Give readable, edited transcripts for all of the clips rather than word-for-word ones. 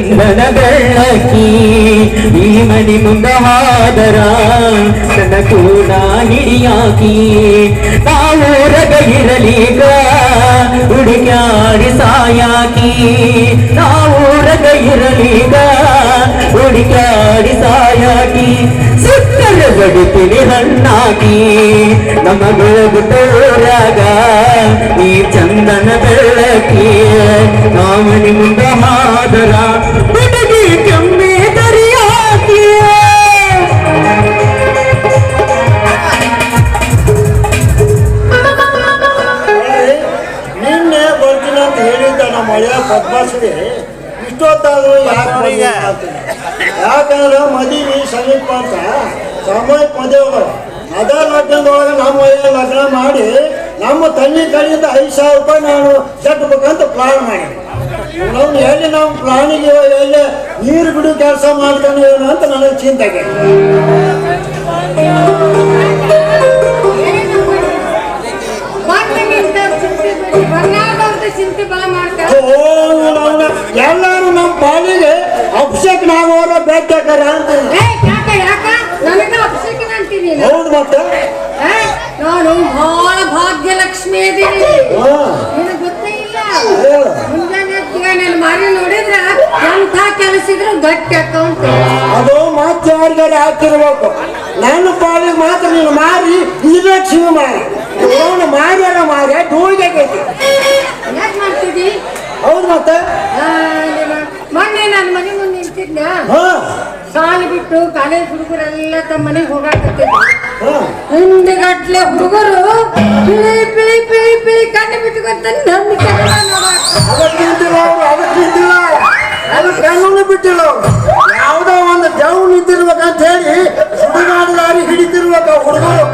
ಚಂದನ ಬೆಳಕಿ ಈ ಮನೆ ಮುಂದ ಹಾದರ ನನ್ನ ಕೂಡ ಹಿಡಿಯಾಕಿ ನಾವೂರಗ ಇರಲೀಗ ಹುಡುಕ್ಯಾಡಿ ಸಾಯಾಕಿ ನಾವೂರಗ ಇರಲೀಗ ಹುಡುಕ್ಯಾಡಿ ಸಾಯಾಕಿ ಸುತ್ತರ ಬಡಿತಿನಿ ಹಣ್ಣಾಕಿ ನಮ್ಮ ಬೆಳಗುತ್ತೋರಾಗ ಈ ಚಂದನ ಬೆಳಕಿ ನಾಮನಿ ಮುಂದ ಹಾದರ ಹುಡುಗಿ ಕೆಮ್ಮೆ ದರಿಯಾಕಿ ನಿನ್ನೆ ಬರ್ತೀನಿ ಅಂತ ಹೇಳಿದ್ದ ನಮ್ಮ ಹಳೆಯ ಪದ್ಮಾಶ್ರೀ ಇಷ್ಟೊತ್ತಾದ್ರು ಯಾಕಂದ್ರೆ ಮದುವೆ ಸಮೀಪ ಅಂತ ಸಮಯಕ್ಕೆ ಮದುವೆ ಅದ ಲಗ್ನದೊಳಗೆ ನಮ್ಮ ಹಳೆಯ ಲಗ್ನ ಮಾಡಿ ನಮ್ಮ ತಂದೆ ಕಡೆಯಿಂದ 5,000 ರೂಪಾಯಿ ನಾನು ಕಟ್ಟಬೇಕಂತ ಪ್ಲಾನ್ ಮಾಡಿ ನಾವು ಎಲ್ಲಿ ನಮ್ಮ ಪ್ಲಾನಿಗೆ ಎಲ್ಲಿ ನೀರು ಬಿಡು ಕೆಲಸ ಮಾಡ್ತಾನೆ ಏನು ಅಂತ ನನಗೆ ಚಿಂತೆ ಎಲ್ಲಾರು ನಮ್ಮ ಪಾಲಿಗೆ ಅಭಿಷೇಕ್ ನಾಗೋರ ಬೇಟಾಕರ ಅಂತ ಹೌದು ಮತ್ತೆ ನಾನು ಬಹಳ ಭಾಗ್ಯಲಕ್ಷ್ಮಿ ಇದೀನಿ ಗೊತ್ತೇ ಇಲ್ಲ ಮುಂಜಾನೆ ನಾನು ಮಾರಿ ನೋಡಿದ್ರ ಎಂಥ ಕೆಲಸ ಇದ್ರು ಗಟ್ಟಿ ಅಕೌಂಟ್ ಅದು ಮತ್ತೆ ಯಾರಿಗಾರ ಹಾಕಿರ್ಬೇಕು ನನ್ನ ಪಾಲಿಗೆ ಮಾತ್ರ ನೀನು ಮಾರಿ ಈ ಲಕ್ಷ್ಮಿ ಮಾರಿ ಅವನು ಮಾರ್ಯಾರ ಮಾರ್ಯ ಡೂಳಿಗೆ ಯಾಕೆ ಮಾಡ್ತಿದ್ದಿ ಹೌದು ಮತ್ತೆ ಮೊನ್ನೆ ನನ್ನ ಮನೆ ಮುಂದೆ ನಿಂತಿದ್ನ ಸಾಲಿ ಬಿಟ್ಟು ಕಾಲೇಜ್ ಹುಡುಗರೆಲ್ಲ ತಮ್ಮ ಮನೆಗೆ ಹೋಗಾಕತ್ತಿದ್ರು ಹಿಂದೆಗಟ್ಲೆ ಹುಡುಗರು ಪಿಳಿ ಪಿಳಿ ಪಿಳಿ ಪಿಳಿ ಕಣ್ಣು ಬಿಟ್ಟುಕೊಂತ ಅದಕ್ಕೆ ಕಣ್ಣು ಬಿಟ್ಟಿಲ್ಲ ಯಾವುದೋ ಒಂದು ಜವ್ ನಿಂತಿರ್ಬೇಕಂತ ಹೇಳಿ ಸುಡುಗಾಡು ದಾರಿ ಹಿಡಿತಿರ್ಬೇಕು ಹುಡುಗರು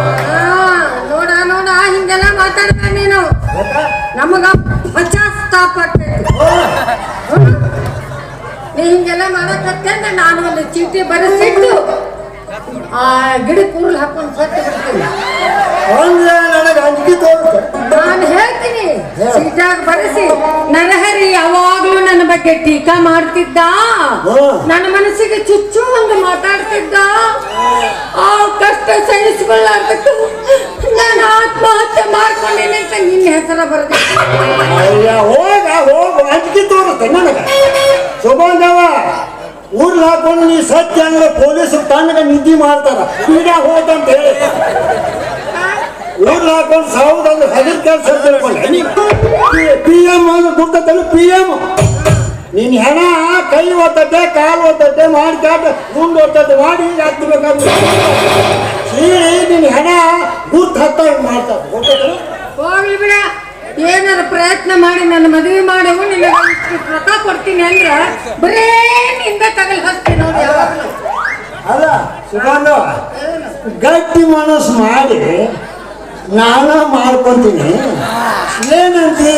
ನೋಡ ನೋಡ ಹಿಂಗೆಲ್ಲ ಮಾತಾಡ್ತಾನೆ ನೀನು ನಮಗ ಪಶ್ಚಾತ್ತಾಪ ನೀ ಹಿಂಗೆಲ್ಲ ಮಾಡಕತ್ತೆ ಅಂದ್ರೆ ನಾನು ಒಂದು ಚೀಟಿ ಬರೆಸಿಟ್ಟು ಆ ಗಿಡ ಕೂರ್ಲು ಹಾಕೊಂಡು ಸತ್ತು ಬಿಡ್ತೀನಿ ನನಗೆ ಅಂಜಿಕೆ ತೋರಿಸ್ತು ನಾನು ಹೇಳ್ತೀನಿ ಚೀಟಾಗ ಬರೆಸಿ ನರಹರಿ ಯಾವಾಗ್ಲೂ ನನ್ನ ಬಗ್ಗೆ ಟೀಕಾ ಮಾಡ್ತಿದ್ದ ನನ್ನ ಮನಸ್ಸಿಗೆ ಚುಚ್ಚು ಒಂದು ಮಾತಾಡ್ತಿದ್ದ ಆ ಕಷ್ಟ ಸಹಿಸಿಕೊಳ್ಳಾರ್ಬೇಕು ನಾನು ಆತ್ಮಹತ್ಯೆ ಮಾಡ್ಕೊಂಡೇನೆ ಅಂತ ನಿನ್ನ ಹೆಸರ ಬರೆದ ಹೋಗ ಅಂಜಿಕೆ ತೋರುತ್ತೆ ನನಗೆ ಸುಬಂಧವ ಊರ್ಲಿ ಹಾಕೊಂಡು ನೀ ಸತ್ಯ ಅಂದ್ರೆ ಪೊಲೀಸರು ತಣ್ಣಗ ನಿದ್ದೆ ಮಾಡ್ತಾರ ಪೀಡ ಹೋದಂತ ಹೇಳಿ ಊರ್ಲಿ ಹಾಕೊಂಡು ಸಾವುದಂದ್ರೆ ಹದಿನ ಕೆಲಸ ತಿಳ್ಕೊಂಡೆ PM ಅಂದ್ರೆ ಗುರ್ತದಲ್ಲಿ PM ನಿನ್ ಹೆಣ ಕೈ ಒತ್ತತೆ ಕಾಲು ಒತ್ತತೆ ಮಾಡಿ ಕಾಟ ಮುಂದೆ ಒತ್ತತೆ ಮಾಡಿ ಹತ್ತಬೇಕಂತ ಸೀಳಿ ನಿನ್ ಹೆಣ ಗುರ್ತು ಹತ್ತ ಮಾಡ್ತಾರೆ ಹೋಗ್ಲಿ ಬಿಡ ಏನಾರ ಪ್ರಯತ್ನ ಮಾಡಿ ನನ್ನ ಮದುವೆ ಮಾಡವು ನಿನಗೆ ರೊಕ್ಕ ಕೊಡ್ತೀನಿ ಅಂದ್ರ ಬರೇ ನಿಂದ ತಗಲ್ ಹಾಕ್ತೀನಿ ನೋಡಿ ಯಾವಾಗಲೂ ಅಲ್ಲ ಸುಗಂಧ ಗಟ್ಟಿ ಮನಸ್ಸು ಮಾಡಿ ನಾನು ಮಾಡ್ಕೊಂತೀನಿ ಏನಂತಿ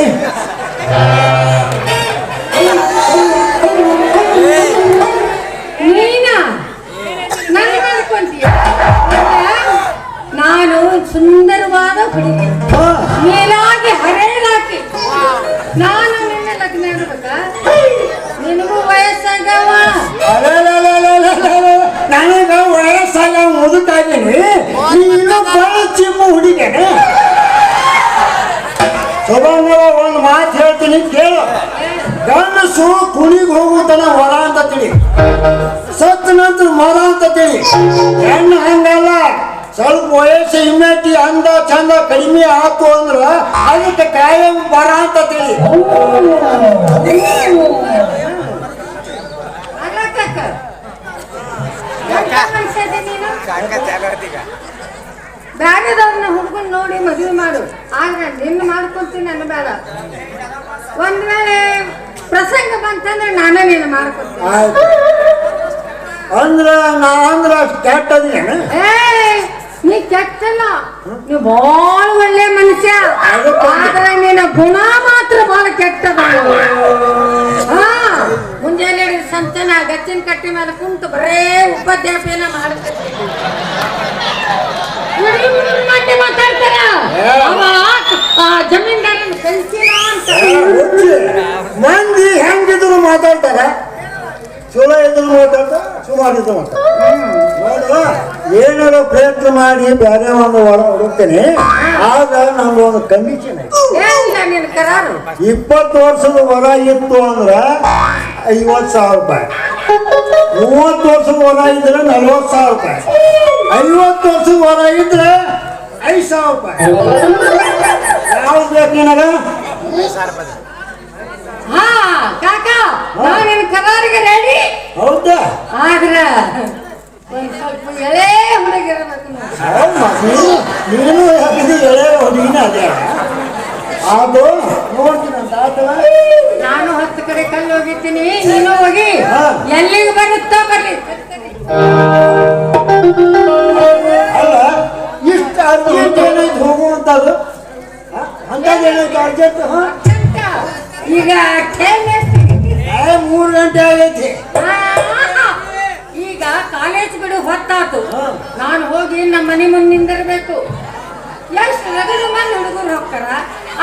ನೀನಾ ನಾನು ಮಾಡ್ಕೊಂತೀಯ ನಾನು ಸುಂದರವಾದ ಹುಡುಗಿ ಮೇಲಾಗಿ ಹರೇಲಾಕಿ ನಾನು ನಿನ್ನ ಲಗ್ನ ಇರ್ಬೇಕಾ ನಿನಗೂ ವಯಸ್ಸಾಗವ ನನಗ ವಯಸ್ಸಾಗ ಮುದುಕಾಗಿನಿ ನೀನು ಬಹಳ ಚಿಮ್ಮ ಹುಡುಗನೆ ಸುಬಂಧವ ಒಂದು ಮಾತು ಹೇಳ್ತೀನಿ ಕೇಳು ಗಂಡಸು ಕುಣಿಗೆ ಹೋಗುತ್ತಾನ ಹೊರ ಅಂತ ತಿಳಿ ಸತ್ತ ನಂತರ ಮರ ಅಂತ ತಿಳಿ ಹೆಣ್ಣು ಹಂಗಲ್ಲ ಸ್ವಲ್ಪ ವಯಸ್ಸು ಇಮ್ಯುನಿಟಿ ಅಂದ ಚಂದ ಕಡಿಮೆ ಆತು ಅಂದ್ರ ಅದಕ್ಕೆ ಕಾಯಂ ಬರ ಅಂತ ತಿಳಿ ಬ್ಯಾರೆದವ್ರನ್ನ ಹುಡುಗನ್ ನೋಡಿ ಮದುವೆ ಮಾಡು ಆದ್ರೆ ನಿನ್ನ ಮಾಡ್ಕೊಂತೀನಿ ನನ್ನ ಬೇಡ ಒಂದ್ ವೇಳೆ ಪ್ರಸಂಗ ಬಂತಂದ್ರೆ ನಾನೇ ನೀನು ಮಾಡ್ಕೊತೀನಿ ಅಂದ್ರ ಕೆಟ್ಟದೇನು ನೀ ಕೆಟ್ಟಲ್ಲ ನೀ ಬಹಳ ಒಳ್ಳೆ ಮನುಷ್ಯ ಆದ್ರೆ ನಿನ್ನ ಗುಣ ಮಾತ್ರ ಬಹಳ ಕೆಟ್ಟದ ಮುಂಜಾನೆ ಸಂತನ ಗಚ್ಚಿನ ಕಟ್ಟಿ ಮೇಲೆ ಕುಂತು ಬರೇ ಉಪಾಧ್ಯಾಪನ ಮಾಡ್ತಾರೆ ಮಾತಾಡ್ತಾರ ಜಮೀನ್ದಾರನ ಕಲ್ಸಿಲ್ಲ ಅಂತ ಮಂದಿ ಹೆಂಗಿದ್ರು ಮಾತಾಡ್ತಾರ ಚಲೋ ಇದ್ರು ಮಾತಾಡ್ತ ಸುಮಾರು ಇದ್ರು ಮಾತಾಡ ನೋಡು ಏನಾರ ಪ್ರಯತ್ನ ಮಾಡಿ ಬೇರೆ ಒಂದು ಹೊರ ಹುಡುಕ್ತೇನೆ ಆಗ ನಮ್ದು ಒಂದು ಕಂಡೀಷನ್ ಐತಿ ಏನಿಲ್ಲ ನಿನ್ ಕರಾರು 20 ವರ್ಷದ ಹೊರ ಇತ್ತು ಅಂದ್ರ 50,000 ರೂಪಾಯಿ 30 ವರ್ಷದ ಹೊರ ಇದ್ರೆ 40,000 ರೂಪಾಯಿ 50 ವರ್ಷದ ಹೊರ ಇದ್ರೆ 5,000 ರೂಪಾಯಿ ಯಾವ್ದು ಬೇಕು ನಿನಗ ಹಾ ಕಾಕ ನಾನು ನಿನ್ ಕರಾರಿಗೆ ರೆಡಿ ಹೌದಾ ಆದ್ರ ಒಂದ್ ಸ್ವಲ್ಪ ಎಳೆ ಹುಡುಗಿರಬೇಕು ನೋಡಿ. ನೀನು ಹಾಕಿದ್ದು ಎಳೆ ಹುಡುಗಿನ ಅದೇ ಅದು ನೋಡ್ತೀನಿ ಅಂತ ಆತಲ್ಲ ನಾನು 10 ಕಡೆ ಕಲ್ಲು ಹೋಗಿದ್ದೀನಿ ನೀನು ಹೋಗಿ ಹಾ. ಎಲ್ಲಿಗೆ ಬರುತ್ತೋ ಬರ್ಲಿ ಅಲ್ಲ ಇಷ್ಟು ಅರ್ಜೆಂಟ್ ಏನೈತೆ ಹೋಗುವಂಥದ್ದು ಅಂಥದ್ದು ಏನೈತೆ ಅರ್ಜೆಂಟ್ ಈಗ ಟೈಮ್ ಎಷ್ಟು 3 ಗಂಟೆ ಆಗೈತಿ ಈಗ ಕಾಲೇಜ್ ಬಿಡು ಹೊತ್ತಾತು ನಾನು ಹೋಗಿ ನಮ್ಮ ಮನೆ ಮುಂದೆ ನಿಂದಿರ್ಬೇಕು ಎಷ್ಟು ರಗಡ ಮಂದಿ ಹುಡುಗರು ಹೋಗ್ತಾರ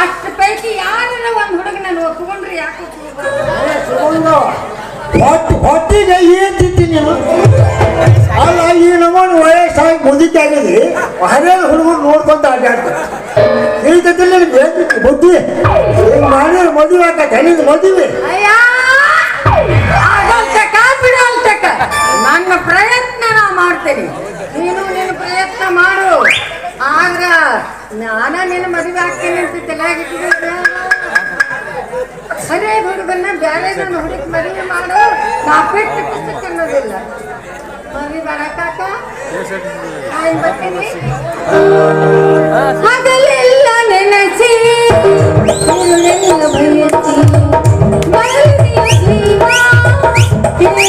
ಅಷ್ಟು ಪೈಕಿ ಯಾರನ್ನ ಒಂದ್ ಹುಡುಗ ನಾನು ಒಪ್ಕೊಂಡ್ರೆ ಯಾಕೆ ಹೊಟ್ಟಿಗೆ ಏನ್ ತಿಂತೀನಿ ನೀನು ಅಲ್ಲ ಈ ನಮ್ಮನ್ನು ವಯಸ್ಸಾಗಿ ಮುದಿಕಾಗಿದ್ರಿ ಹರಿಯಾದ ಹುಡುಗರು ನೋಡ್ಕೊಂತ ಅಡ್ಡಾಡ್ತಾರೆ ತಿಳಿತೈತಿಲ್ಲ ಬುದ್ಧಿ ಹಿಂಗ್ ಮಾಡಿದ್ರೆ ಮದುವೆ ಆಕತ್ತೆ ನಿಂದು ಮದುವೆ ಅಯ್ಯ ಆಗಲ್ತಕ್ಕ ಬಿಡಲ್ತಕ್ಕ ನನ್ನ ಪ್ರಯತ್ನ ನಾ ಮಾಡ್ತೇನೆ ನೀನು ನಿನ್ನ ಪ್ರಯತ್ನ ಮಾಡು ಆದ್ರ ನಾನ ನಿನ್ನ ಮದುವೆ ಆಗ್ತೇನೆ ಅಂತ ತಲೆಯಾಗಿಟ್ಟಿದ್ದೆ ಅದೇ ಹುಡುಗನ್ನ ಬೇರೆ ನನ್ನ ಹುಡುಗ ಮದುವೆ ಮಾಡು ನಾ ಬಿಟ್ಟು ಪುಸ್ತಕ ಅನ್ನೋದಿಲ್ಲ ಮದುವೆ ಬರಕಾಕ ಆಯ್ತು ಬರ್ತೀನಿ ಹಗಲೆಲ್ಲ ನೆನೆಸಿ ಇರುಳೆಲ್ಲ ಬಯಸಿ ಮರಳಿಯ ಜೀವ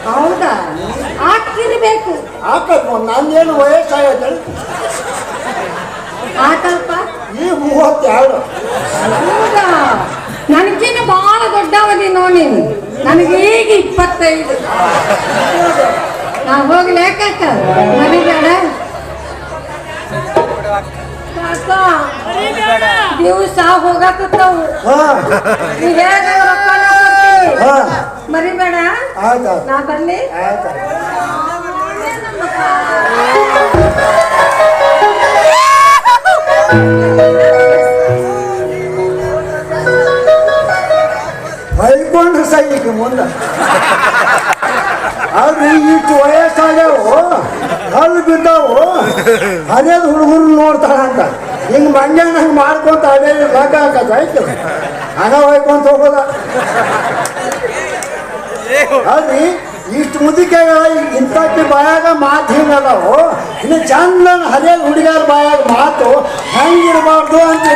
ಹೌದಾ ಆಗ್ತಿರ್ಬೇಕು ಆಕತ್ ನಂದೇನು ವಯಸ್ಸಾಗೈತೆ ಆತಲ್ಪ ಈ 32 ಹೌದಾ ನನಗಿನ್ನ ಬಹಳ ದೊಡ್ಡವದಿ ನೋಡಿ ನನಗೆ ಈಗ 25 ನಾ ಹೋಗ್ಲಿ ಯಾಕಾಕ ಮರಿಬೇಡ ಕಾಕ ದಿವಸ ಹೋಗಕತ್ತವು ನೀ ಹೇಗೆ ರೊಕ್ಕ ಮರಿಬೇಡ ಆಯ್ತು ನಾ ಬರ್ಲಿ ಆಯ್ತು ಬೈಕೊಂಡು ಸೈನಿಕ ಮುಂದೆ ಆದ್ರೆ ಇಷ್ಟು ವಯಸ್ಸಾಗ್ಯಾವು ಕಲ್ಲು ಬಿದ್ದಾವು ಹರಿಯದ ಹುಡುಗರು ನೋಡ್ತಾರ ಅಂತ ಹಿಂಗೆ ಮಂಡ್ಯಾನ ಹಂಗೆ ಮಾಡ್ಕೊಂತ ಅದೇ ಲೆಕ್ಕ ಹಾಕದ ಆಯ್ತು ಹಣ ಹೊಯ್ಕೊಂತ ಹೋಗೋದ ಅಲ್ರಿ ಇಷ್ಟು ಮುದಿಕೆಗಳ ಇಂಥಕ್ಕೆ ಬಾಯಾಗ ಮಾತು ಹಿಂಗದಾವು ಇನ್ನು ಚಂದ ಹರಿಯದ ಹುಡುಗರ ಬಾಯಾಗ ಮಾತು ಹೆಂಗಿರಬಾರ್ದು ಅಂತ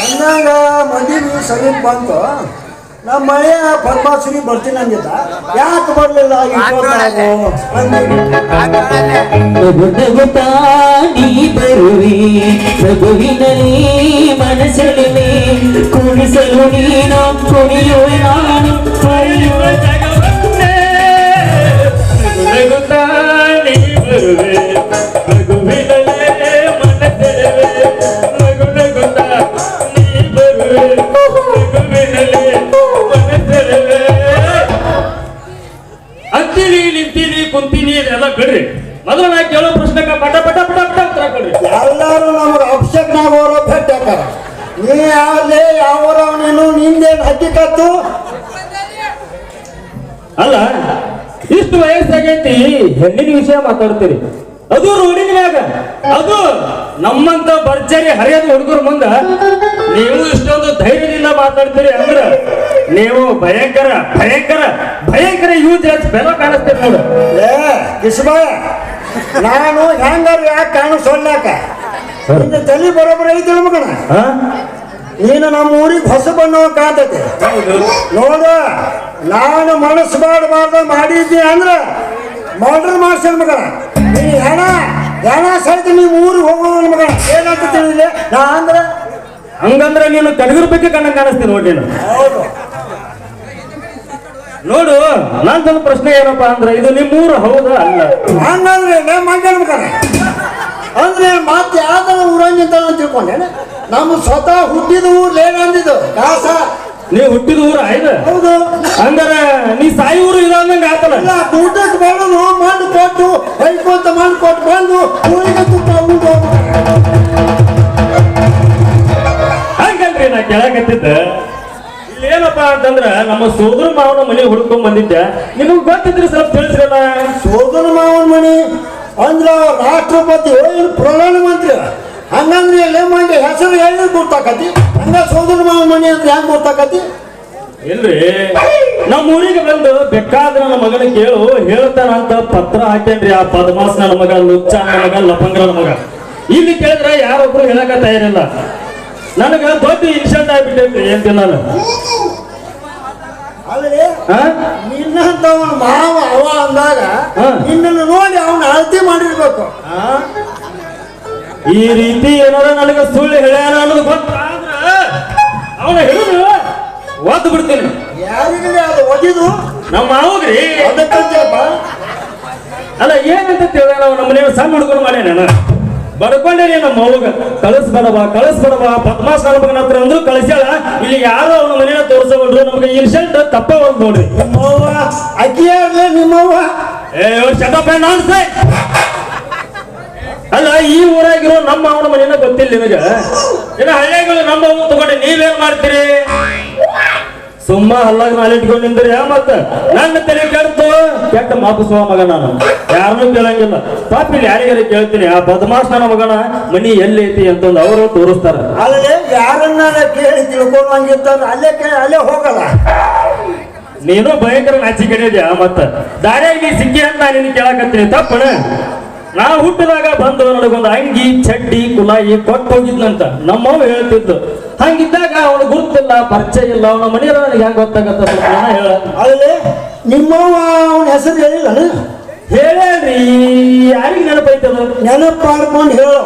ಅಂದಾಗ ಮದುವೆ ಸಮೀಪ ಬಂತು ನಮ್ಮ ಮಳೆಯ ಪದ್ಮಾಶ್ರೀ ಬರ್ತೀನಿ ಅಂದಿದ್ದ ಯಾಕೆ ಬರಲಿಲ್ಲ ನಗುತ್ತಾ ನೀ ಬರುವೆ ನಗುವಿನಲ್ಲಿ ಮನಸ್ಸಲ್ಲಿ ಕುಣಿಸಲು ನೀನು ಕುಣಿಯುವ ನಾನು ನಗುತ್ತಾ ನೀ ಬರುವೆ ನಗುವಿನಲ್ಲೇ ಮನಸ್ಸಲ್ಲಿ ನಗು ನಗುತ್ತಾ ನೀ ಬರುವೆ ನಗುವಿನಲ್ಲೇ ಅಂತೀನಿ ನಿಂತೀನಿ ಕುಂತೀನಿ ಎಲ್ಲ ಬಿಡ್ರಿ ಮೊದಲು ನಾ ಕೇಳೋ ಪ್ರಶ್ನೆಗೆ ಪಟ ಪಟ ಪಟ ಪಟ ಉತ್ತರ ಕೊಡ್ರಿ ಎಲ್ಲರೂ ನಮ್ಗೆ ಅಪ್ಸೆಟ್ನಾಗ ಅವರ ಭೇಟಿ ಹಾಕಾರ ನೀ ಯಾವ್ದೇ ಯಾವ ನೀನು ನಿಂದೇನು ಹಕ್ಕಿಕತ್ತು ಅಲ್ಲ ಇಷ್ಟು ವಯಸ್ಸಾಗೈತಿ ಹೆಣ್ಣಿನ ವಿಷಯ ಮಾತಾಡ್ತೀರಿ ಅದು ರೋಡಿನ ಮ್ಯಾಗ ಅದು ನಮ್ಮಂತ ಭರ್ಜರಿ ಹರಿಯದ ಹುಡುಗರ ಮುಂದ ನೀವು ಇಷ್ಟೊಂದು ಧೈರ್ಯದಿಂದ ಮಾತಾಡ್ತೀರಿ ಅಂದ್ರ ನೀವು ಭಯಂಕರ ಭಯಂಕರ ಭಯಂಕರ ಯೂಸ್ ಬೆಲ ಕಾಣಿಸ್ತೀರಿ ನೋಡು ಏ ಕಿಸ್ಬಾಯ ನಾನು ಹೆಂಗಾರು ಯಾಕೆ ಕಾಣಿಸೋಲ್ಯಾಕ ನಿನ್ನ ತಲೆ ಬರೋಬ್ಬರ ಐತಿ ಮಗನ. ಹಾ ನೀನು ನಮ್ಮ ಊರಿಗೆ ಹೊಸ ಬಣ್ಣವ ಕಾಂತೈತೆ ನೋಡು. ನಾನು ಮನಸ್ಸು ಮಾಡಬಾರ್ದು ಮಾಡಿದ್ದೆ ಅಂದ್ರೆ ಮರ್ಡರ್ ಮಾಡ್ಸಲ್ ಮಗನ. ನೀ ಹೆಣ ಸಹಿತ ನೀವು ಊರಿಗೆ ಹೋಗೋದು ಮಗನ. ಏನಂತ ತಿಳಿದಿದೆ ನಾ ಅಂದ್ರೆ ಹಂಗಂದ್ರೆ ನೀನು ಕಡಗರ ಬಗ್ಗೆ ಕಣ್ಣ ಕಾಣಿಸ್ತೀನಿ ನೋಡಿ ನೀನು. ಹೌದು. ನೋಡು ನಂದೊಂದು ಪ್ರಶ್ನೆ ಏನಪ್ಪಾ ಅಂದ್ರೆ ಇದು ನಿಮ್ಮೂರು ಹೌದಾ ಅಲ್ಲ? ಹಂಗಂದ್ರೆ ಮಂಗನ ಮಗನ ಅಂದ್ರೆ ಮತ್ತೆ ಯಾವ್ದಾರ ಊರಂಗಿಂತ ತಿಳ್ಕೊಂಡೆ. ನಮ್ಮ ಸ್ವತಃ ಹುಟ್ಟಿದ ಊರ್ಲಿ ಏನಂದಿದ್ದು ಕಾಸ. ನೀವು ಹುಟ್ಟಿದ ಊರ ಆಯ್ತು. ಹೌದು. ಹಂಗಾರ ನೀ ಸಾಯಿ ಊರು ಇದಂಗ ಆತಲ್ಲ. ಇಲ್ಲ ಊಟಕ್ಕೆ ಬರೋದು ಮಣ್ಣು ಕೊಟ್ಟು ಬೈಕೋತ ಮಣ್ಣು ಕೊಟ್ಟು ಬಂದು ಊರಿಗೆ ತುಪ್ಪ ಉಂಟು. ಹಂಗಲ್ರಿ ನಾ ಕೇಳಕತ್ತಿದ್ದ ಇಲ್ಲೇನಪ್ಪಾ ಅಂತಂದ್ರ ನಮ್ಮ ಸೋದರ ಮಾವನ ಮನೆ ಹುಡ್ಕೊಂಡ್ ಬಂದಿದ್ದೆ. ನಿಮಗ್ ಗೊತ್ತಿದ್ರೆ ಸ್ವಲ್ಪ ತಿಳಿಸ್ರಲ್ಲ. ಸೋದರ ಮಾವನ ಮನೆ ಅಂದ್ರ ರಾಷ್ಟ್ರಪತಿ ಏನು ಪ್ರಧಾನಮಂತ್ರಿ ಹಂಗಂದ್ರೆ ಎಲ್ಲೇ ಮಂದಿ ಹೆಸರು ಹೇಳಿ ಗೊತ್ತಾಕತಿ. ಹಂಗ ಸೋದರ ಮಾವನ ಮನೆ ಅಂದ್ರೆ ಹೆಂಗ್ ಗೊತ್ತಾಕತಿ? ಇಲ್ರಿ ನಮ್ಮ ಊರಿಗೆ ಬಂದು ಬೇಕಾದ್ರೆ ನನ್ನ ಮಗನ ಕೇಳು ಹೇಳ್ತಾನ ಅಂತ ಪತ್ರ ಹಾಕೇನ್ರಿ. ಆ ಪದ್ಮಾಸ್ ನನ್ನ ಮಗ, ಲುಚ್ಚ ನನ್ನ ಮಗ, ಲಪಂಗ್ರ ಮಗ. ಇಲ್ಲಿ ಕೇಳಿದ್ರೆ ಯಾರೊಬ್ರು ಹೇಳಕ ತಯಾರಿಲ್ಲ. ನನಗ ದೊಡ್ಡ ಇನ್ಸಲ್ಟ್ ಆಗ್ಬಿಟ್ಟೈತ್ರಿ ಏನ್ ನಾನು. ಅಲ್ಲಿ ನಿನ್ನಂತವನ ಮಾವ ಅವ ಅಂದಾಗ ನಿನ್ನನ್ನು ನೋಡಿ ಅವನ ಅಳತಿ ಮಾಡಿರ್ಬೇಕು. ಈ ರೀತಿ ಏನಾರ ನನಗ ಸುಳ್ಳು ಹೇಳ್ಯಾನ ಅನ್ನೋದು ಗೊತ್ತಾದ್ರ ಅವನ ಹಿಡಿದು ಒದ್ದು ಬಿಡ್ತೀನಿ. ಯಾರಿಗೆ ಅದು ಒದಿದು ನಮ್ಮ ಮಾವಗ್ರಿ ಅದಕ್ಕಂತಪ್ಪ. ಅಲ್ಲ ಏನಂತ ತಿಳಿದ ನಾವು ನಮ್ಮ ಮನೆಯ ಸಣ್ಣ ಹುಡುಗರು ಮಾಡೇ ನಾನು ಬಡ್ಕೊಂಡೇನಿ. ನಮ್ಮ ಮೌಗ ಕಳಿಸ್ಬೇಡವಾ ಪದ್ಮಾಸ್ ನನ್ನ ಮಗನ ಹತ್ರ ಅಂದ್ರು ಕಳಿಸ್ಯಾಳ. ಇಲ್ಲಿ ಯಾರು ಅವನ ಮನೆಯ ತೋರಿಸಬಿಡ್ರು. ನಮ್ಗೆ ಇನ್ಸಲ್ಟ್ ತಪ್ಪ ಒಂದು ನೋಡ್ರಿ. ನಿಮ್ಮವ್ವ ಅಕ್ಕಿಯಾರ್ಲೆ ನಿಮ್ಮವ್ವ. ಅಲ್ಲ ಈ ಊರಾಗಿರೋ ನಮ್ಮ ಅವನ ಮನೆಯ ಗೊತ್ತಿಲ್ಲ ನಿನಗ. ಇನ್ನು ಹಳ್ಳಿಗಳು ನಮ್ಮ ಅವು ತಗೊಂಡು ನೀವೇನ್ ಮಾಡ್ತೀರಿ? ಸುಮ್ಮ ಹಲ್ಲಾಗ ನಾಲಿಟ್ಕೊಂಡು ನಿಂದ್ರಿ. ಮತ್ತ ನನ್ನ ತಲೆ ಕೆಡ್ತು ಕೆಟ್ಟ ಮಾಪಿಸುವ ಮಗ ನಾನು. ಯಾರನ್ನೂ ಕೇಳಂಗಿಲ್ಲ. ಪಾಪ ಇಲ್ಲಿ ಯಾರಿಗಾರ ಕೇಳ್ತೀನಿ ಆ ಬದಮಾಸ್ ನನ್ನ ಮಗನ ಮನಿ ಎಲ್ಲಿ ಐತಿ ಅಂತಂದು ಅವರು ತೋರಿಸ್ತಾರ. ಅಲ್ಲೇ ಯಾರನ್ನ ಕೇಳಿ ತಿಳ್ಕೊಂಡಂಗಿರ್ತಾರ ಅಲ್ಲೇ ಕೇಳಿ ಅಲ್ಲೇ ಹೋಗಲ್ಲ. ನೀನು ಭಯಂಕರ ನಾಚಿಕೆಡಿದ್ಯಾ. ಮತ್ತ ದಾರಿಯಾಗಿ ನೀ ಸಿಕ್ಕಿ ಅಂತ ನಾನು ನಿನ್ನ ಕೇಳಕತ್ತೀನಿ ತಪ್ಪಣ. ನಾ ಹುಟ್ಟಿದಾಗ ಬಂದು ನನಗೊಂದು ಅಂಗಿ ಚಡ್ಡಿ ಕುಲಾಯಿ ಕೊಟ್ಟು ಹೋಗಿದ್ನಂತ ನಮ್ಮವ್ ಹೇಳ್ತಿದ್ದು. ಹಂಗಿದ್ದಾಗ ಅವನು ಗುರುತಿಲ್ಲ, ಪರಿಚಯ ಇಲ್ಲ, ಅವನ ಮನೆಯಲ್ಲ ನನಗೆ ಹೆಂಗ್ ಗೊತ್ತಾಗತ್ತ ಹೇಳ. ಅಲ್ಲೇ ನಿಮ್ಮವ್ವ ಅವನ ಹೆಸರು ಹೇಳಿಲ್ಲ ಹೇಳ್ರಿ ಯಾರಿಗೆ ನೆನಪೈತದ? ನೆನಪು ಮಾಡ್ಕೊಂಡು ಹೇಳು.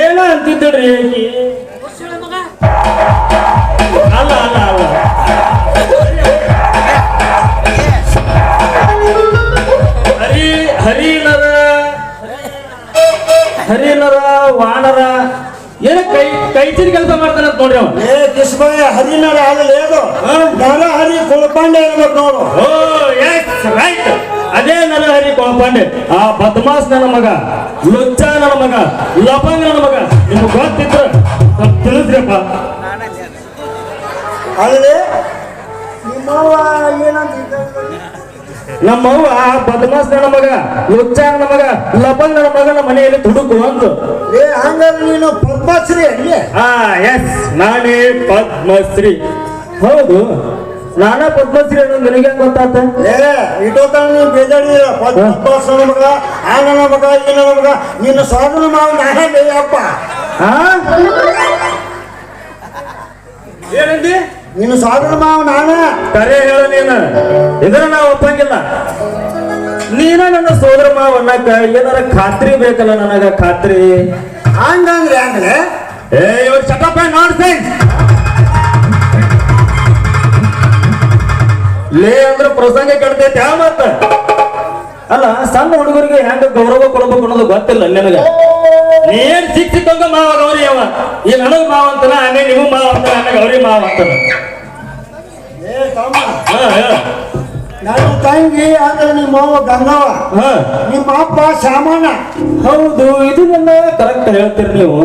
ಏನ ಅಂತಿದ್ದಳ್ರಿ ಅಲ್ಲ ಅಲ್ಲ ಅಲ್ಲ ಹರಿನರ ವಾನರ ಏನ ಕೈಚಿನ ಕೆಲಸ ಮಾಡ್ತಾನೆ ಅಂತ ನೋಡ್ರಿ. ಏ ಕಿಸ್ಬಾಯ ಹರಿನರ ಆಗಲ್ಲ ಅದು ನರಹರಿ ಕುಳಪಾಂಡೆ ಇರ್ಬೇಕು ನೋಡು. ಓ ಎಸ್ ರೈಟ್, ಅದೇ ನರಹರಿ ಕುಳಪಾಂಡೆ. ಆ ಬದ್ಮಾಸ್ ನನ್ನ ಮಗ, ಲುಚ್ಚ ನನ್ನ ಮಗ, ಲಪಂಗ ನನ್ನ ಮಗ. ನಿಮ್ಗೆ ಗೊತ್ತಿದ್ರ ಸ್ವಲ್ಪ ತಿಳಿಸ್ರಿಪ್ಪ. ಅಲ್ಲೇ ನಿಮ್ಮವ್ವ ಏನಂತ ನಮ್ಮವ್ವ ಬದ್ಮಾಸ್ ನನ್ನ ಮಗ, ಲುಚ್ಚ ನನ್ನ ಮಗ, ಲಪಂಗ ನನ್ನ ಮಗನ ಮನೆಯಲ್ಲಿ ತುಡುಕು ಅಂತ. ಏ ಹಂಗಾದ್ರೆ ನೀನು ಪದ್ಮಶ್ರೀ ಅಲ್ಲಿ. ಎಸ್ ನಾನೇ ಪದ್ಮಶ್ರೀ. ಹೌದು ನಾನಾ ಪದ್ಮಶ್ರೀ ಅನ್ನೋದು ನನಗೆ ಹೆಂಗ್ ಗೊತ್ತಾತ? ಏ ಇಟೋತನ ನೀವು ಬೇಜಾಡಿ ಪದ್ಮಾಸ್ ನನ್ನ ಮಗ, ಆ ನನ್ನ ಮಗ, ಈ ನನ್ನ ಮಗ, ನಿನ್ನ ಸೋದರ ಮಾವ ನಾನೇ ಅಪ್ಪ. ಏನಂದಿ? ನಿನ್ನ ಸೋದರ ಮಾವ ನಾನ. ಕರೆ ಹೇಳ ನೀನು, ಇದ್ರ ನಾವು ಒಪ್ಪಂಗಿಲ್ಲ. ನೀನ ನನ್ನ ಸೋದರ ಮಾವ ಅನ್ನಕ ಏನಾರ ಖಾತ್ರಿ ಬೇಕಲ್ಲ ನನಗ, ಖಾತ್ರಿ. ಹಂಗಂದ್ರೆ ಹಂಗಲೆ ಇವ್ರು ಚಟಪ್ಪ ನೋಡ್ತೇನೆ ಲೇ ಅಂದ್ರೆ ಪ್ರಸಂಗ ಕೆಡ್ತೈತೆ ಯಾವ ಮತ್ತ. ಅಲ್ಲ ಸಣ್ಣ ಹುಡುಗರಿಗೆ ಹೆಂಗ ಗೌರವ ಕೊಡ್ಬೇಕು ಅನ್ನೋದು ಗೊತ್ತಿಲ್ಲ ನಿನಗ. ನೀನ್ ಸಿಕ್ಕಿದ್ದಂಗ ಮಾವ ಗೌರಿ ಅವ. ಈ ನನಗ್ ಮಾವ ಅಂತನ, ಆಮೇಲೆ ನಿಮಗ್ ಮಾವ ಅಂತಾನ, ಆಮೇಲೆ ಗೌರಿ ಮಾವ ಅಂತಾನ. ಏ ತಮ್ಮ ನನ್ನ ತಂಗಿ ಅಂದ್ರೆ ನಿಮ್ಮವ್ವ ಗಂಗವ್ವ, ನಿಮ್ಮ ಅಪ್ಪ ಶಾಮಣ್ಣ. ಹೌದು ಇದು ನನ್ನ ಕರೆಕ್ಟ್ ಹೇಳ್ತೀರಿ ನೀವು.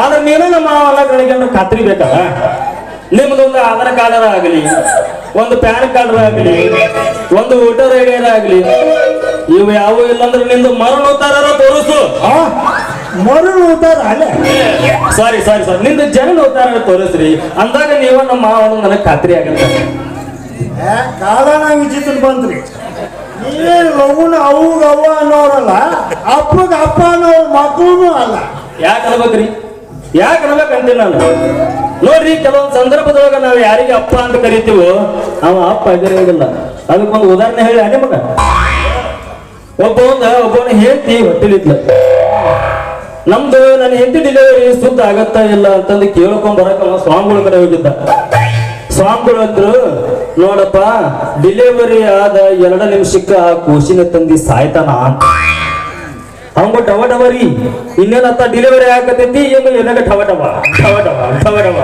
ಆದ್ರೆ ನೀನು ನಮ್ಮ ಮಾವಗಳಿಗೆ ಖಾತ್ರಿ ಬೇಕಲ್ಲ. ನಿಮ್ದೊಂದು ಆಧಾರ್ ಕಾರ್ಡ್ ಆಗಲಿ, ಒಂದು ಪ್ಯಾನ್ ಕಾರ್ಡ್ ಆಗಲಿ, ಒಂದು ವೋಟರ್ ಐಡಿ ಆಗಲಿ, ಇವು ಯಾವ ಇಲ್ಲಂದ್ರೆ ನಿಂದು ಮರಣ ಉತ್ತಾರ ತೋರಿಸು. ಮರಣ ಉತ್ತಾರ ಅಲ್ಲೇ ಸಾರಿ ಸಾರಿ ಸರ್, ನಿಂದು ಜನನ ಉತ್ತಾರ ತೋರಿಸ್ರಿ. ಅಂದಾಗ ನೀವು ನಮ್ಮ ಮಾವನ ನನಗೆ ಖಾತ್ರಿ ಆಗತ್ತೆ. ಕಾರಣ ವಿಚಿತ್ರ ಬಂದ್ರಿ. ನೀವೇನು ಲಗುನ ಅವ್ಗ ಅವ್ವ ಅನ್ನೋರಲ್ಲ, ಅಪ್ಪಗ ಅಪ್ಪ ಅನ್ನೋರು ಮಕ್ಕಳು ಅಲ್ಲ. ಯಾಕೆ ಅನ್ಬೇಕ್ರಿ? ಯಾಕೆ ಅನ್ಬೇಕಂತೀನಿ ನಾನು. ನೋಡ್ರಿ, ಕೆಲವೊಂದು ಸಂದರ್ಭದೊಳಗ ನಾವು ಯಾರಿಗೆ ಅಪ್ಪ ಅಂತ ಕರಿತೀವೋ ಅವ ಅಪ್ಪ ಆಗಿರಂಗಿಲ್ಲ. ಅದಕ್ಕೊಂದು ಉದಾಹರಣೆ ಹೇಳಿ ನಿಮಗ. ಒಬ್ಬವನ ಹೆಂಡತಿ ಹೊಟ್ಟಿಲಿದ್ಲ. ನಮ್ದು ನನ್ನ ಹೆಂಡತಿ ಡೆಲಿವರಿ ಸುದ್ದ ಆಗತ್ತಾ ಇಲ್ಲ ಅಂತಂದು ಕೇಳ್ಕೊಂಡ್ ಬರಕ ಸ್ವಾಮಿಗಳ ಕಡೆ ಹೋಗಿದ್ದ. ಸ್ವಾಮಿಗಳು ಅಂದ್ರು, ನೋಡಪ್ಪ, ಡೆಲಿವರಿ ಆದ 2 ನಿಮಿಷಕ್ಕ ಆ ಕೂಸಿನ ತಂದಿ ಸಾಯ್ತಾನ ಅಂತ. ಅವಂಗ ಡವ ಡವರಿ ಇನ್ನೇನತ್ತ ಡೆಲಿವರಿ ಆಗತೈತಿ, ಏನು ಏನಾಗ ಢವ ಡವ ಢವ ಡವ ಢವ ಡವ.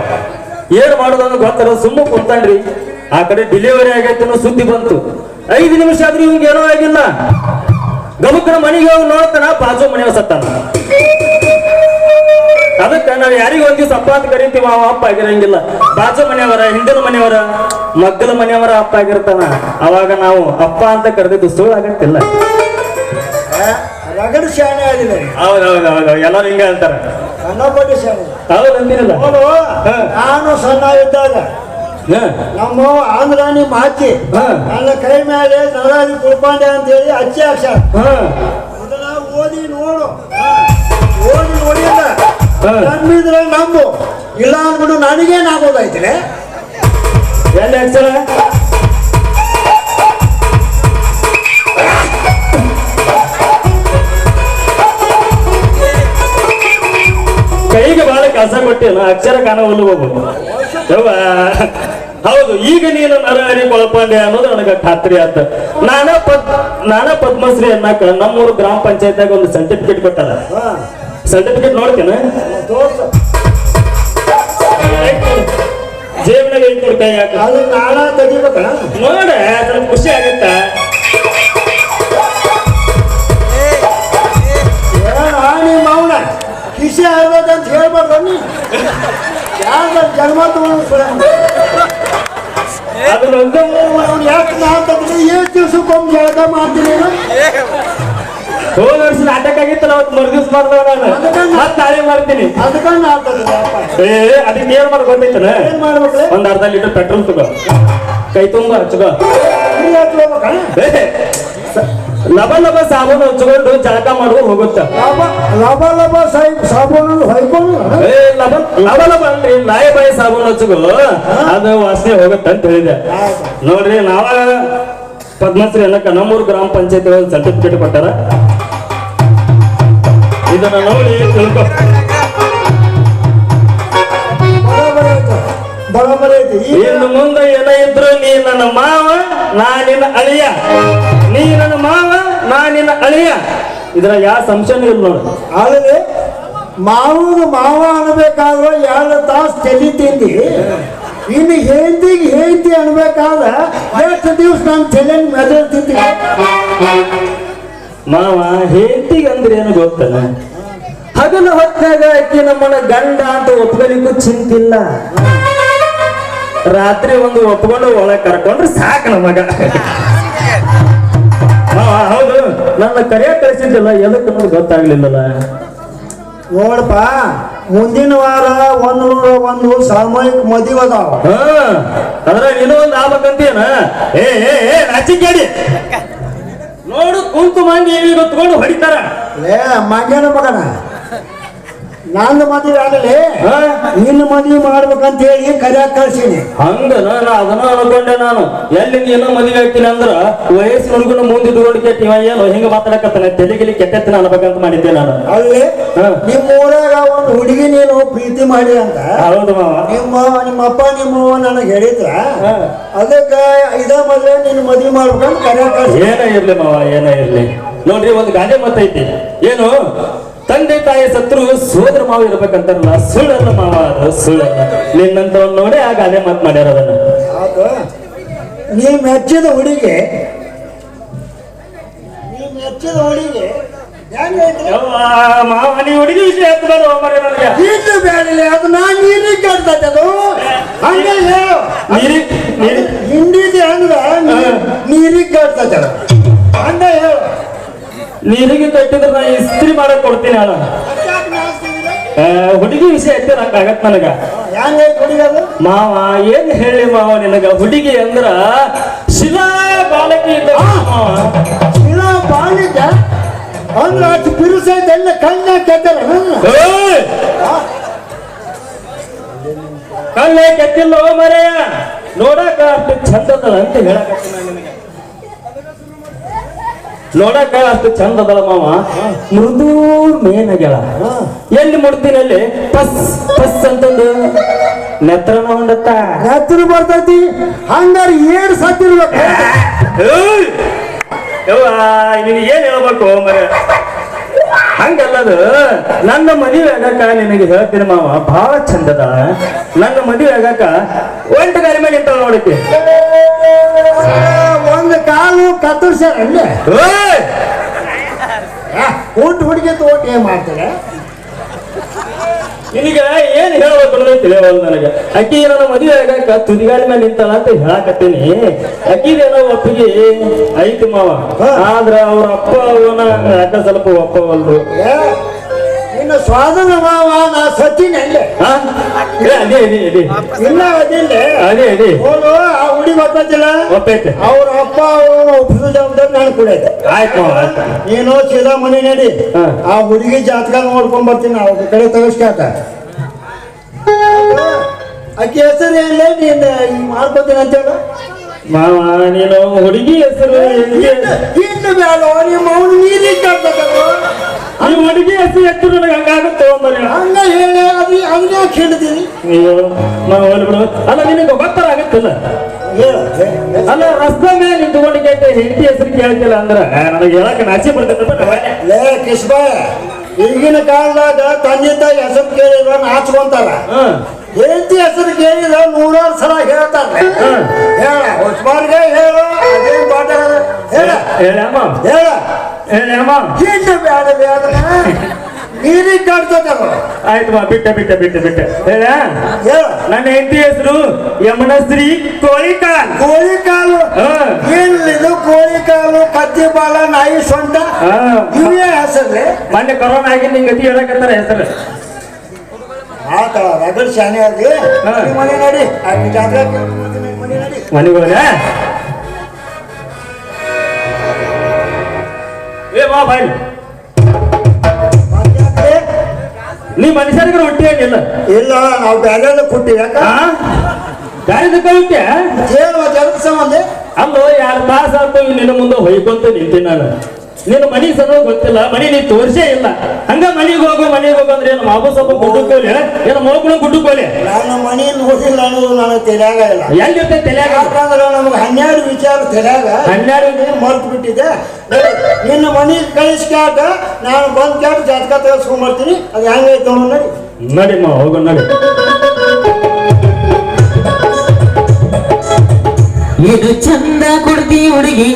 ಏನ್ ಮಾಡೋದಂದ್ರೆ ಗೊತ್ತಾರ, ಸುಮ್ಮ ಕುಂತಾನ್ರಿ. ಆ ಕಡೆ ಡೆಲಿವರಿ ಆಗೈತೆ ಅನ್ನೋ ಸುದ್ದಿ ಬಂತು. 5 ನಿಮಿಷ ಆದ್ರೂ ಇವಂಗ ಏನೋ ಆಗಿಲ್ಲ. ಗಮಕನ ಮನೆಗೆ ಹೋಗಿ ನೋಡ್ತಾನ, ಬಾಜು ಮನೆಯವ ಸತ್ತಾನ. ಅದಕ್ಕ ನಾವು ಯಾರಿಗ ಒಂದ್ ದಿವಸ ಅಪ್ಪ ಅಂತ ಕರಿತೀವ, ಅವ ಅಪ್ಪ ಆಗಿರಂಗಿಲ್ಲ. ಬಾಜು ಮನೆಯವರ, ಹಿಂದಿನ ಮನೆಯವರ, ಮಗ್ಗಲ ಮನೆಯವರ ಅಪ್ಪ ಆಗಿರ್ತಾನ. ಅವಾಗ ನಾವು ಅಪ್ಪ ಅಂತ ಕರೆದಿದ್ದು ಸುಳ್ಳು ಆಗತ್ತಿಲ್ಲ. ರಗಡ ಶಾಣೆ ಆಗಿದೆ. ಹೌದೌದೌದು, ಎಲ್ಲರೂ ಹಿಂಗ ಅಂತಾರ. ಅನ್ನಪಟ್ಟಿ ಶಾಣೆ. ಹೌದು ಅಂತೀರಲ್ಲ. ನಾನು ಸಣ್ಣ ಇದ್ದಾಗ ನಮ್ಮ ಆಂಧ್ರಾಣಿ ಮಾಚಿ ನನ್ನ ಕೈ ಮೇಲೆ ನರಾರಿ ಕುಳ್ಪಾಂಡೆ ಅಂತ ಹೇಳಿ ಅಚ್ಚೆ ಅಕ್ಷರ ಇದನ್ನ ಓದಿ ನೋಡು, ಓದಿ ನೋಡಿಲ್ಲ ನಂಬಿದ್ರೆ ನಂಬು, ಇಲ್ಲ ಅಂದ್ಬಿಟ್ಟು ನನಗೇನಾಗೋದೈತಿಲೆ. ಎಲ್ಲಿ ಅಕ್ಷರ? ಕೈಗೆ ಬಹಳ ಕೆಲಸ ಕೊಟ್ಟಿಲ್ಲ, ಅಕ್ಷರ ಕಾಣವಲ್ಲ ಹೋಗ್ಬೋದು. ಹೌದು, ಈಗ ನೀನು ನರಹರಿ ಕೊಳಪಾಂಡೆ ಅನ್ನೋದು ನನಗೆ ಖಾತ್ರಿ ಆತ. ನಾನ ಪದ್ಮಶ್ರೀ ಅನ್ನಕ ನಮ್ಮೂರು ಗ್ರಾಮ ಪಂಚಾಯತ್ನಾಗ ಒಂದು ಸರ್ಟಿಫಿಕೇಟ್ ಕೊಟ್ಟಾರ. ಸರ್ಟಿಫಿಕೇಟ್ ನೋಡ್ತೇನೆ, ಜೇಬ್ನಾಗ ಐತಿ ನೋಡಿ, ಕೈ ಹಾಕ. ಅದು ನಾಳ ತೆಗಿಬೇಕ ನೋಡ, ಸ್ವಲ್ಪ ಖುಷಿ ಆಗತ್ತ. ನಿಮ್ಮ ಅವನ ಕಿಸೆ ಆಗ್ಬೇಕಂತ ಹೇಳ್ಬಾರ್ದು ನೀ. ಯಾರ ಜನ್ಮ ಅದನ್ನೊಂದು ಯಾಕೆ ನಾ ತಂದ್ರೆ 7 ದಿವ್ಸಕ್ಕೊಮ್ಮೆ ಜಳಕ ಮಾಡ್ತೀನಿ. ಹೋದ ವರ್ಷ ನಾಟಕ ಆಗಿತ್ತಲ್ಲ, ಅವತ್ತು ಮರುದಿವ್ಸ ಮಾಡ್ದವ ನಾನು, ಮತ್ತೆ ನಾಳೆ ಮಾಡ್ತೀನಿ. ಅದಕ್ಕೆ ನಾ ತಂದ್ರೆ ಅದಕ್ಕೆ ಏನ್ ಮಾಡಿ ಗೊತ್ತೈತನ? ಏನ್ ಮಾಡ್ಬೇಕ್ರೆ? ಒಂದ್ ಅರ್ಧ ಲೀಟರ್ ಪೆಟ್ರೋಲ್ ತಗೋ, ಕೈ ತುಂಬ ಹಚ್ಕೋ, ಲಬ ಲಬ ಸಾಬೂನು ಹಚ್ಕೊಂಡು ಜಳಕ ಮಾಡುವ ಹೋಗುತ್ತ. ಲಬ ಲಬ ಸಾಬೂನು ಹೊಯ್ಕೊಂಡು ಲಬ ಲಬ ಅಲ್ರಿ, ನಾಯಿ ಬಾಯಿ ಸಾಬೂನು ಹಚ್ಕೋ, ಅದು ವಾಸನೆ ಹೋಗುತ್ತ ಅಂತ ಹೇಳಿದೆ. ನೋಡ್ರಿ, ನಾವ ಪದ್ಮಶ್ರೀ ಅನ್ನಕ ನಮ್ಮೂರು ಗ್ರಾಮ ಪಂಚಾಯತ್ ಒಂದು ಸರ್ಟಿಫಿಕೇಟ್ ಕೊಟ್ಟಾರ. ಇದನ್ನ ನೋಡಿ ತಿಳ್ಕೊ. ಬರೋಬರಿ ಐತಿ. ಇನ್ನು ಮುಂದೆ ಏನ ಇದ್ರು ನೀ ನನ್ನ ಮಾವ, ನಾ ನಿನ್ನ ಅಳಿಯ. ನೀ ನನ್ನ ಮಾವ, ನಾ ನಿನ್ನ ಅಳಿಯ. ಇದ್ರ ಯಾವ ಸಂಶಯನೂ ಇಲ್ಲ ನೋಡಿ. ಆದ್ರೆ ಮಾವ ಅನ್ಬೇಕಾದ್ರೆ 2 ತಾಸು ತಲೆ ತಿಂದಿ, ಇನ್ನು ಹೆಂಡತಿ ಅನ್ಬೇಕಾದ್ರೆ ಎಷ್ಟು ದಿವ್ಸ ನಾನು ತಲೆ ಮೆದಳ್ತಿದ್ದಿ. ಮಾವ ಹೆಂಡತಿಗೆ ಅಂದ್ರೆ ಏನು ಗೊತ್ತಲ್ಲ, ಹಗಲ ಹೊತ್ತಾಗ ಅಕ್ಕಿ ನಮ್ಮನ್ನ ಗಂಡ ಅಂತ ಒಪ್ಕೊಲಿಕ್ಕೂ ಚಿಂತಿಲ್ಲ. ರಾತ್ರಿ ಒಂದು ಒಪ್ಕೊಂಡು ಒಳಗೆ ಕರ್ಕೊಂಡ್ರೆ ಸಾಕು ನಮಗ. ಹೌದು, ನನ್ನ ಕರೆಯ ಕಳಿಸಿದ್ದಿಲ್ಲ, ಎದಕ್ಕೆ ನಮ್ಗೆ ಗೊತ್ತಾಗ್ಲಿಲ್ಲಲ್ಲ. ನೋಡಪ್ಪ, ಮುಂದಿನ ವಾರ ಒಂದು ಸಾಮೂಹಿಕ ಮದುವೆ ಅದಾವ. ಅದ್ರ ನೀನು ಒಂದು ಆಗ್ಬೇಕಂತೀನ. ನಾಚಿಕೇಡಿ ನೋಡು, ಕುಂತು ಮಂದಿ ತಗೊಂಡು ಹೊಡಿತಾರ. ಮಂಗ್ಯನ ಮಗನ, ನಂದು ಮದುವೆ ಆಗಲಿ, ನಿನ್ನ ಮದುವೆ ಮಾಡ್ಬೇಕಂತ ಹೇಳಿ ಕರೆಯಾಕ ಕಳ್ಸೀನಿ. ಹಂಗ ಅದನ್ನ ಅನ್ಕೊಂಡೆ ನಾನು. ಎಲ್ಲಿ ನೀನು ಮದುವೆ ಆಗ್ತೀನಿ ಅಂದ್ರ ವಯಸ್ಸಿನ ಹುಡುಗನ ಮುಂದೆ ಇದ್ಕೊಂಡು ಕೆಟ್ಟ ಏನು ಹಿಂಗ ಮಾತಾಡಕತ್ತಾನೆ, ತೆಲಿಗಿಲಿ ಕೆಟ್ಟೆತ್ತಿನ ಅನ್ಬೇಕಂತ ಮಾಡಿದ್ದೆ ನಾನು. ಅಲ್ಲಿ ನಿಮ್ಮ ಊರಾಗ ಒಂದು ಹುಡುಗಿ ನೀನು ಪ್ರೀತಿ ಮಾಡಿ ಅಂತ. ಹೌದು ಮಾವ. ನಿಮ್ಮಪ್ಪ ನಿಮ್ಮವ್ವ ನನಗೆ ಹೇಳಿದ್ರ, ಅದಕ್ಕ ಇದ ಮದುವೆ ನಿನ್ನ ಮದುವೆ ಮಾಡ್ಬೇಕಂತ ಕರೆಯಾಕ ಕಳ್ಸಿ. ಏನ ಇರ್ಲಿ ಮಾವ, ಏನ ಇರ್ಲಿ. ನೋಡ್ರಿ, ಒಂದು ಗಾದೆ ಮತ್ತೈತಿ, ಏನು ತಂದೆ ತಾಯಿ ಸತ್ರು ಸೋದರ ಮಾವ ಇರ್ಬೇಕಂತಾರಲ್ಲ, ಸುಳ್ಳಲ್ಲ ಮಾವ, ಅದು ಸುಳ್ಳಲ್ಲ. ನಿನ್ನಂತ ನೋಡಿ ಆ ಗಾದೆ ಮಾತು ಮಾಡ್ಯಾರ. ಅದನ್ನ ನೀ ಮೆಚ್ಚಿದ ಹುಡುಗಿ ಮಾವ, ನೀ ಹುಡುಗಿ ವಿಷಯ ಎತ್ತಬೇಡ ಮರೆ ನನಗೆ. ಇದು ಬೇಡಲೆ, ಅದು ನಾನು ನೀರಿಗೆ ಕೇಳ್ತೈತೆ. ಅದು ಹಂಗೆ ಹೇಳು, ಹಿಂದಿದೆ ಅಂದ್ರೆ ನೀರಿಗೆ ಕೇಳ್ತೈತೆ. ಅದು ಹಂಗೆ ಹೇಳು. ನೀರಿಗೆ ಕಟ್ಟಿದ್ರೆ ನಾ ಇಸ್ತ್ರಿ ಮಾಡಕ್ ಕೊಡ್ತೀನಿ ಅಲ್ಲ. ಹುಡುಗಿ ವಿಷಯ ಎತ್ತಿರ ಆಗತ್ ನನಗ. ಮಾವ ಏನ್ ಹೇಳಿ ಮಾವ ನಿನಗ, ಹುಡುಗಿ ಅಂದ್ರ ಶಿಲಾ ಬಾಲಕಿ ಇದ್ದ. ಶಿಲಾ ಬಾಲಿಕ ಅಂದ್ರೆ ಅಷ್ಟು ಬಿರುಸೈತೆ ಎಲ್ಲ ಕಣ್ಣ ಕೆತ್ತಾರ ಕಲ್ಲೇ ಕೆತ್ತಿಲ್ಲ ಮರೆಯ ನೋಡಾಕ ಅಷ್ಟು ಚಂದದಳ ಅಂತ ಹೇಳಕತ್ತೀನಿ ನಾನು ನಿನಗೆ. ನೋಡಾಕ ಅಷ್ಟು ಚಂದದಳ ಮಾವ, ಮೃದು ಮೇನಗೆಳ ಎಲ್ಲಿ ಮುಡ್ತೀನಿ ಅಲ್ಲಿ ಪಸ್ ಪಸ್ ಅಂತಂದು ನೆತ್ರನ ಹೊಂಡತ್ತ ಹತ್ತಿರ ಬರ್ತೈತಿ ಹಂಗಾರ ಏಳು ಸತ್ತಿರ್ಬೇಕು. ನಿನಗೆ ಏನ್ ಹೇಳ್ಬೇಕು ಮರ ಹಂಗಲ್ಲದು. ನನ್ನ ಮದುವೆ ಆಗಕ್ಕ ನಿನಗೆ ಹೇಳ್ತೀನಿ ಮಾವ, ಬಹಳ ಚಂದದ. ನನ್ನ ಮದುವೆ ಆಗಕ್ಕ ಒಂಟು ಗಾರಿ ಮೇಲೆ ನಿಂತ ನೋಡಕ್ಕೆ ಒಂದು ಕಾಲು ಕತ್ತರಿಸ್ಯಾರ ಅಲ್ಲೇ ಊಟ ಹುಡುಗಿ ತೋಟ ಏನ್ ಮಾಡ್ತಾರೆ. ನಿನಗ ಏನ್ ಹೇಳ್ಬೇಕು ಅನ್ನೋದು ತಿಳಿಯವಲ್ಲ ನನಗೆ. ಅಕ್ಕಿ ನನ್ನ ಮದುವೆ ಆಗಕ್ಕ ತುದಿಗಾಲಿ ಮೇಲೆ ನಿಂತಾಳ ಅಂತ ಹೇಳಕತ್ತೀನಿ. ಅಕ್ಕಿದೇನೋ ಒಪ್ಪಿಗೆ ಐತಿ ಮಾವ, ಆದ್ರ ಅವ್ರ ಅಪ್ಪ ಅವನ ಯಾಕ ಸ್ವಲ್ಪ ಒಪ್ಪವಲ್ರು. ಇನ್ನು ಸ್ವಾದನ ಮಾವ ನಾ ಸತ್ತಿನ ಅಲ್ಲೇ ಅದೇ ಅದೇ ಅದೇ ಇಲ್ಲ ಅದಿಲ್ಲ ಅದೇ ಅದೇ ಹೋಗು ಆ ಹುಡುಗಿ ಒಪ್ಪತ್ತಿಲ್ಲ ಒಪ್ಪೈತೆ. ಅವ್ರ ಅಪ್ಪ ಅವನು ಒಪ್ಪಿದ ಜವಾಬ್ದಾರಿ ನಾನು ಕೂಡ ಆಯ್ತು ಮಾವ ಆಯ್ತು. ನೀನು ಸೀದಾ ಮನೆ ನಡಿ, ಹಾ. ಆ ಹುಡುಗಿ ಜಾತಕ ನೋಡ್ಕೊಂಡ್ ಬರ್ತೀನಿ. ಅವ್ರ ಕಡೆ ತಗಸ್ಕಾತ ಅಕ್ಕಿ ಹೆಸರು ಏನಿಲ್ಲ ನೀನ್ ಹಿಂಗ್ ಮಾಡ್ಕೋತೀನಿ ಅಂತ ಹೇಳು. ಮಾವ ನೀನು ಹುಡುಗಿ ಹೆಸರು ಇನ್ನು ಬೇಡ ನಿಮ್ಮ ಅವನು ನೀರಿಗೆ ಕಟ್ಬೇಕು. ನೀವು ಹುಡುಗಿ ಹೆಸರು ಎತ್ತು ನನಗೆ ಹಂಗಾಗುತ್ತೆ ಹಂಗ ಹೇಳಿ ಅದನ್ನ ಕೇಳಿದೀನಿ. ಅಯ್ಯೋ ನಾವು ಬಿಡು. ಅಲ್ಲ ನಿನಗೆ ಗೊತ್ತರ ಆಗುತ್ತಿಲ್ಲ. ಅಲ್ಲ ರಸ್ತೆ ಮೇಲೆ ನಿಂತ್ಕೊಂಡು ಕೇಳ್ತೆ ಹೆಂಡತಿ ಹೆಸರು ಕೇಳ್ತಿಲ್ಲ ಅಂದ್ರ ನನಗೆ ಹೇಳಕ್ಕೆ ನಾಚಿ ಬರ್ತೈತೆ. ಲೇ ಕಿಸ್ಬಾಯ್, ಈಗಿನ ಕಾಲದಾಗ ತಂದೆ ತಾಯಿ ಹೆಸರು ಕೇಳಿದ್ರ ನಾಚ್ಕೊಂತಾರ. ಹೆಂಡತಿ ಹೆಸರು ಕೇಳಿದ 100 ಸಲ ಹೇಳ್ತಾರೆ. ಹೇಳ ಹೊಸ್ಮಾರ್ಗೆ ಹೇಳು, ಅದೇನ್ ಪಾಠ ಹೇಳ ಹೇಳಮ್ಮ ಹೇಳ ಹೇಳಮ್ಮ. ಹಿಂಡು ಬೇಡ ಬೇಡ ನೀರಿಗೆ ಕಾಡ್ತದ. ಆಯ್ತು ಮಾ ಬಿಟ್ಟ ಬಿಟ್ಟ ಬಿಟ್ಟ ಬಿಟ್ಟ ಹೇಳ. ಹೇಳ ನನ್ನ ಹೆಂಡತಿ ಹೆಸರು ಯಮನಶ್ರೀ ಕೋಳಿಕಾಲ್. ಕೋಳಿ ಕಾಲು ಏನಿದು? ಕೋಳಿ ಕಾಲು, ಕತ್ತಿ ಬಾಲ, ನಾಯಿ ಸೊಂಟ ಇವೇ ಹೆಸರ್ಲೆ. ಮೊನ್ನೆ ಕೊರೋನಾ ಆಗಿ ನಿಂಗೆ ಗತಿ ಹೇಳಕತ್ತಾರ ಹೆಸರು. ಆತ ರಗಡ್ ಶಾನೆ ಆಗಿ ಮನೆ ನಡಿ ಜಾತ್ರೆ ಮನೆ ನಡಿ ಮನೆಗೆ ಹೋದ ಏ ಮಾ ಬಾಯ್, ನೀ ಮನುಷ್ಯರಿಗೆ ರೊಟ್ಟಿ ಏನಿಲ್ಲ. ಇಲ್ಲ ನಾವು ಬೇರೆ ಕೊಟ್ಟಿವಿ. ಯಾಕ ಗಾಡಿ ತಗೊಂಡ್ಯ ಜಲದ ಸಂಬಂಧ ಅಲ್ಲೋ 2 ತಾಸು ಆಯ್ತು ನಿನ್ನ ಮುಂದೆ ಹೊಯ್ಕೊಂತ ನಿಂತೀನಿ ನಾನು. ನಿನ್ನ ಮನಿ ಸಲ ಗೊತ್ತಿಲ್ಲ, ಮನಿ ನೀ ತೋರ್ಸೇ ಇಲ್ಲ. ಹಂಗ ಮನೆಗೆ ಹೋಗು ಅಂದ್ರೆ ಏನು ಮಾಬು ಸ್ವಲ್ಪ ಗುಡ್ಡುಕೋಲಿ, ಏನು ಮೋಗುಣ ಗುಡ್ಡುಕೋಲಿ. ನಾನು ಮನಿ ನೋಡಿಲ್ಲ ಅನ್ನೋದು ನನಗೆ ತಿಳಿಯಾಗ ಇಲ್ಲ. ಎಲ್ಲಿರ್ತೈತೆ ತಲೆಯಾಗ? ಯಾಕಂದ್ರೆ ನಮ್ಗೆ 12 ವಿಚಾರ ತಿಳಿಯಾಗ 12 ಮರ್ತು ಬಿಟ್ಟಿದ್ದೆ. ನಿನ್ನ ಮನೆಗೆ ಕಳಿಸ್ಕ್ಯಾಟ ನಾನು ಬಂದ್ ಕ್ಯಾಟ ಜಾತಕ ತೆಗೆಸ್ಕೊಂಡ್ಬರ್ತೀನಿ. ಅದು ಹೆಂಗೈತೆ ನೋಡಿ ನಡಿಮ್ಮ ಹೋಗು ನಡಿ. ಇದು ಚಂದ ಕೊಡ್ತಿ ಹುಡುಗಿ